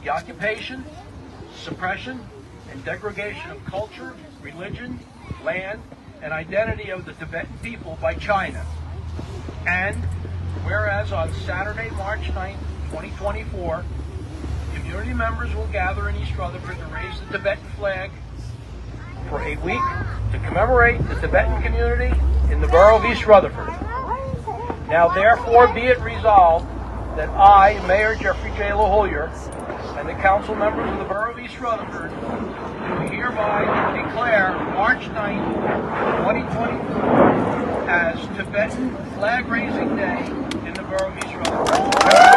The occupation, suppression, and degradation of culture, religion, land, and identity of the Tibetan people by China. And whereas on Saturday, March 9th, 2024, community members will gather in East Rutherford to raise the Tibetan flag for a week to commemorate the Tibetan community in the Borough of East Rutherford. Now therefore be it resolved that I, Mayor Jeffrey J. Lahullier, and the council members of the Borough of East Rutherford do hereby declare March 9th, 2024 as Tibetan Flag Raising Day in the Borough of East Rutherford.